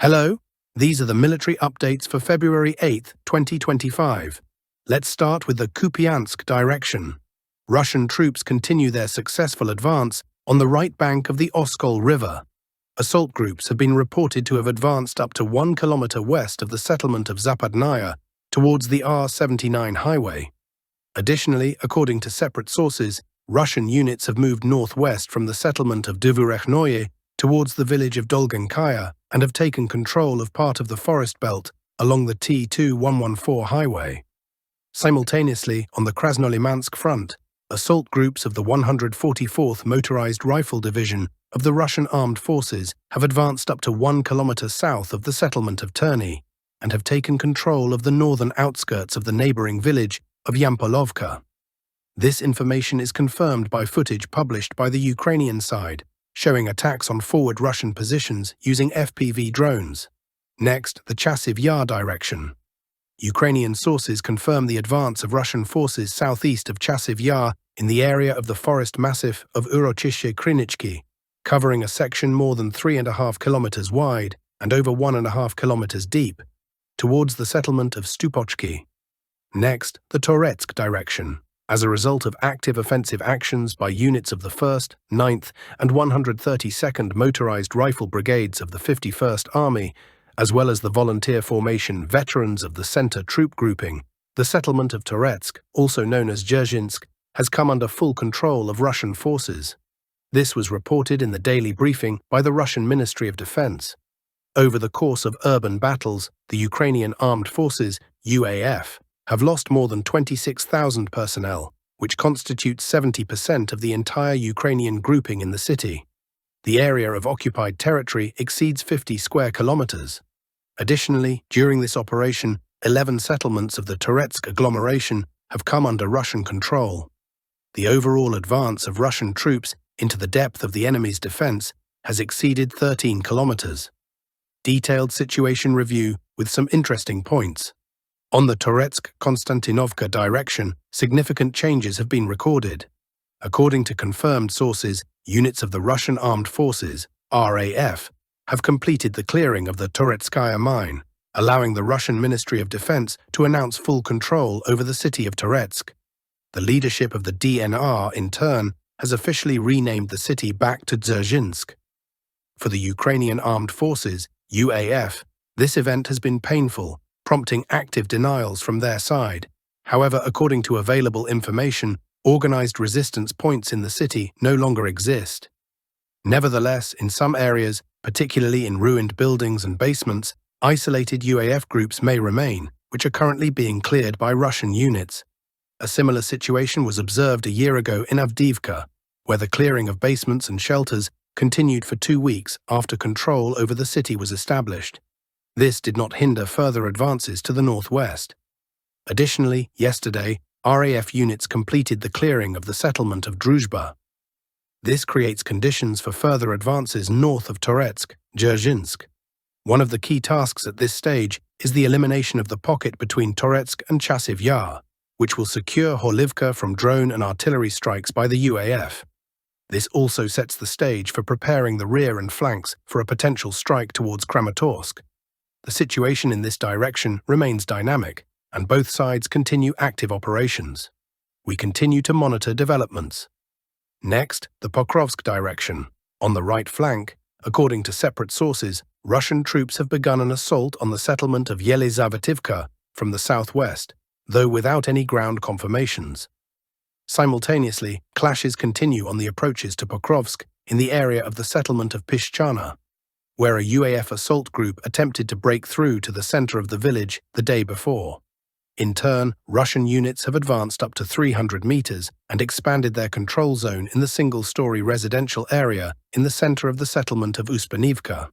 Hello, these are the military updates for February 8, 2025. Let's start with the Kupiansk direction. Russian troops continue their successful advance on the right bank of the Oskol River. Assault groups have been reported to have advanced up to 1 kilometer west of the settlement of Zapadnaya towards the R-79 highway. Additionally, according to separate sources, Russian units have moved northwest from the settlement of Dvorechnoye towards the village of Dolgonkaya and have taken control of part of the forest belt along the T-2114 highway. Simultaneously, on the Krasnolimansk front, assault groups of the 144th Motorized Rifle Division of the Russian Armed Forces have advanced up to 1 kilometer south of the settlement of Terny and have taken control of the northern outskirts of the neighboring village of Yampolovka. This information is confirmed by footage published by the Ukrainian side, showing attacks on forward Russian positions using FPV drones. Next, the Chasiv Yar direction. Ukrainian sources confirm the advance of Russian forces southeast of Chasiv Yar in the area of the forest massif of Urochishe Krinichki, covering a section more than 3.5 kilometers wide and over 1.5 kilometers deep, towards the settlement of Stupochki. Next, the Toretsk direction. As a result of active offensive actions by units of the 1st, 9th, and 132nd Motorized Rifle Brigades of the 51st Army, as well as the volunteer formation Veterans of the Center Troop Grouping, the settlement of Toretsk, also known as Dzerzhinsk, has come under full control of Russian forces. This was reported in the daily briefing by the Russian Ministry of Defense. Over the course of urban battles, the Ukrainian Armed Forces, UAF, have lost more than 26,000 personnel, which constitutes 70% of the entire Ukrainian grouping in the city. The area of occupied territory exceeds 50 square kilometers. Additionally, during this operation, 11 settlements of the Toretsk agglomeration have come under Russian control. The overall advance of Russian troops into the depth of the enemy's defense has exceeded 13 kilometers. Detailed situation review with some interesting points. On the Tetk-Konstantinovka direction, significant changes have been recorded. According to confirmed sources, units of the Russian Armed Forces, RAF, have completed the clearing of the Toretskaya mine, allowing the Russian Ministry of Defense to announce full control over the city of Toretsk. The leadership of the DNR, in turn, has officially renamed the city back to Dzerzhinsk. For the Ukrainian Armed Forces, UAF, this event has been painful, prompting active denials from their side. However, according to available information, organized resistance points in the city no longer exist. Nevertheless, in some areas, particularly in ruined buildings and basements, isolated UAF groups may remain, which are currently being cleared by Russian units. A similar situation was observed a year ago in Avdiivka, where the clearing of basements and shelters continued for 2 weeks after control over the city was established. This did not hinder further advances to the northwest. Additionally, yesterday, RAF units completed the clearing of the settlement of Druzhba. This creates conditions for further advances north of Toretsk, Dzerzhinsk. One of the key tasks at this stage is the elimination of the pocket between Toretsk and Chasiv Yar, which will secure Horlivka from drone and artillery strikes by the UAF. This also sets the stage for preparing the rear and flanks for a potential strike towards Kramatorsk. The situation in this direction remains dynamic, and both sides continue active operations. We continue to monitor developments. Next, the Pokrovsk direction. On the right flank, according to separate sources, Russian troops have begun an assault on the settlement of Yelizavetivka from the southwest, though without any ground confirmations. Simultaneously, clashes continue on the approaches to Pokrovsk in the area of the settlement of Pishchana, where a UAF assault group attempted to break through to the center of the village the day before. In turn, Russian units have advanced up to 300 meters and expanded their control zone in the single-story residential area in the center of the settlement of Uspanivka.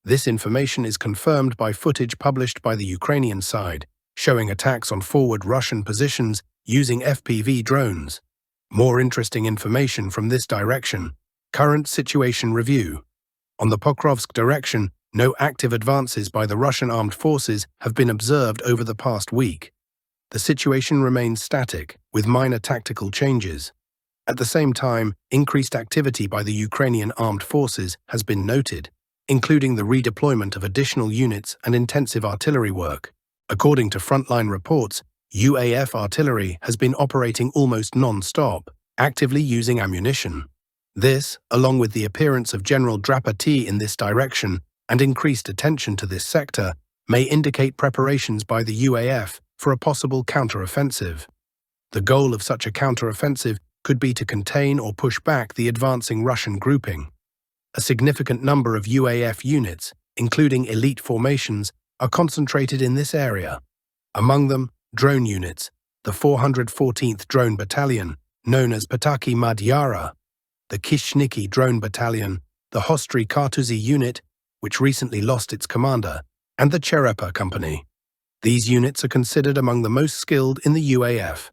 This information is confirmed by footage published by the Ukrainian side, showing attacks on forward Russian positions using FPV drones. More interesting information from this direction. Current situation review. On the Pokrovsk direction, no active advances by the Russian Armed Forces have been observed over the past week. The situation remains static, with minor tactical changes. At the same time, increased activity by the Ukrainian Armed Forces has been noted. including the redeployment of additional units and intensive artillery work. According to frontline reports, UAF artillery has been operating almost non-stop, actively using ammunition. This, along with the appearance of general drapetti in this direction and increased attention to this sector, may indicate preparations by the UAF for a possible counter-offensive. The goal of such a counter-offensive could be to contain or push back the advancing Russian grouping. A significant number of UAF units, including elite formations, are concentrated in this area. Among them, drone units, the 414th Drone Battalion, known as Pataki Magyara, the Kishniki Drone Battalion, the Hostry Kartuzi Unit, which recently lost its commander, and the Cherepa Company. These units are considered among the most skilled in the UAF.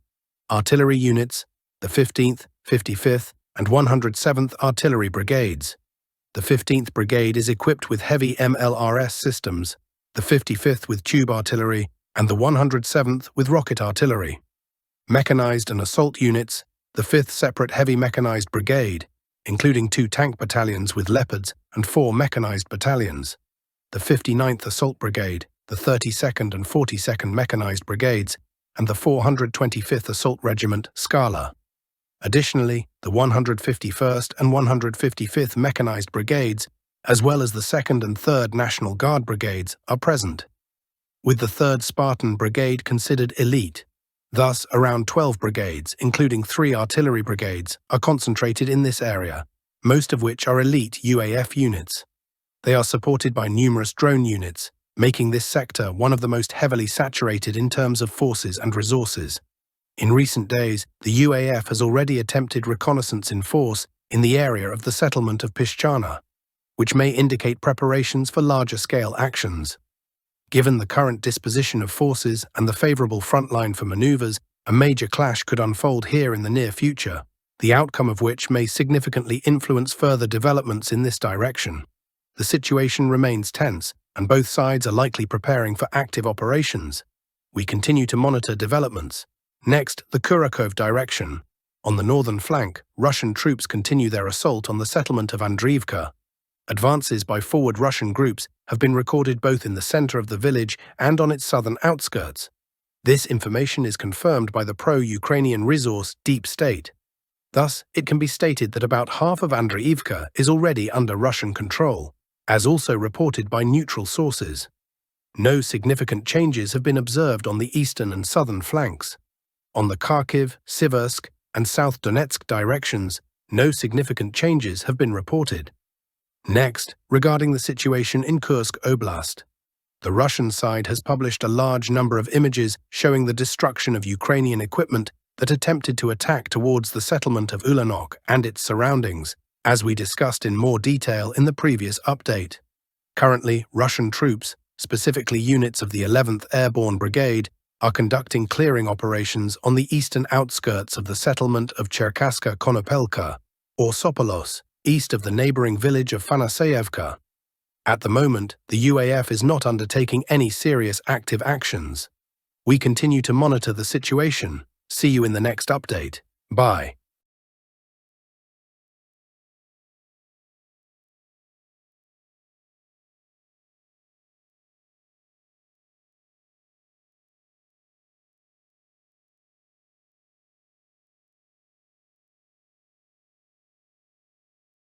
Artillery units, the 15th, 55th, and 107th Artillery Brigades. The 15th Brigade is equipped with heavy MLRS systems, the 55th with tube artillery, and the 107th with rocket artillery. Mechanized and assault units, the 5th Separate Heavy Mechanized Brigade, including 2 tank battalions with Leopards and 4 mechanized battalions. The 59th Assault Brigade, the 32nd and 42nd Mechanized Brigades, and the 425th Assault Regiment, Scala. Additionally, the 151st and 155th Mechanized Brigades, as well as the 2nd and 3rd National Guard Brigades, are present, with the 3rd Spartan Brigade considered elite. Thus, around 12 brigades, including 3 artillery brigades, are concentrated in this area, most of which are elite UAF units. They are supported by numerous drone units, making this sector one of the most heavily saturated in terms of forces and resources. In recent days, the UAF has already attempted reconnaissance in force in the area of the settlement of Pischana, which may indicate preparations for larger-scale actions. Given the current disposition of forces and the favorable front line for maneuvers, a major clash could unfold here in the near future, the outcome of which may significantly influence further developments in this direction. The situation remains tense, and both sides are likely preparing for active operations. We continue to monitor developments. Next, the Kurakov direction. On the northern flank, Russian troops continue their assault on the settlement of Andriivka. Advances by forward Russian groups have been recorded both in the center of the village and on its southern outskirts. This information is confirmed by the pro-Ukrainian resource Deep State. Thus, it can be stated that about half of Andriivka is already under Russian control, as also reported by neutral sources. No significant changes have been observed on the eastern and southern flanks. On the Kharkiv, Siversk, and South Donetsk directions, no significant changes have been reported. Next, regarding the situation in Kursk Oblast. The Russian side has published a large number of images showing the destruction of Ukrainian equipment that attempted to attack towards the settlement of Ulanok and its surroundings, as we discussed in more detail in the previous update. Currently, Russian troops, specifically units of the 11th Airborne Brigade, are conducting clearing operations on the eastern outskirts of the settlement of Cherkaska Konopelka, or Sopolos, east of the neighboring village of Fanaseyevka. At the moment, the UAF is not undertaking any serious active actions. We continue to monitor the situation. See you in the next update. Bye.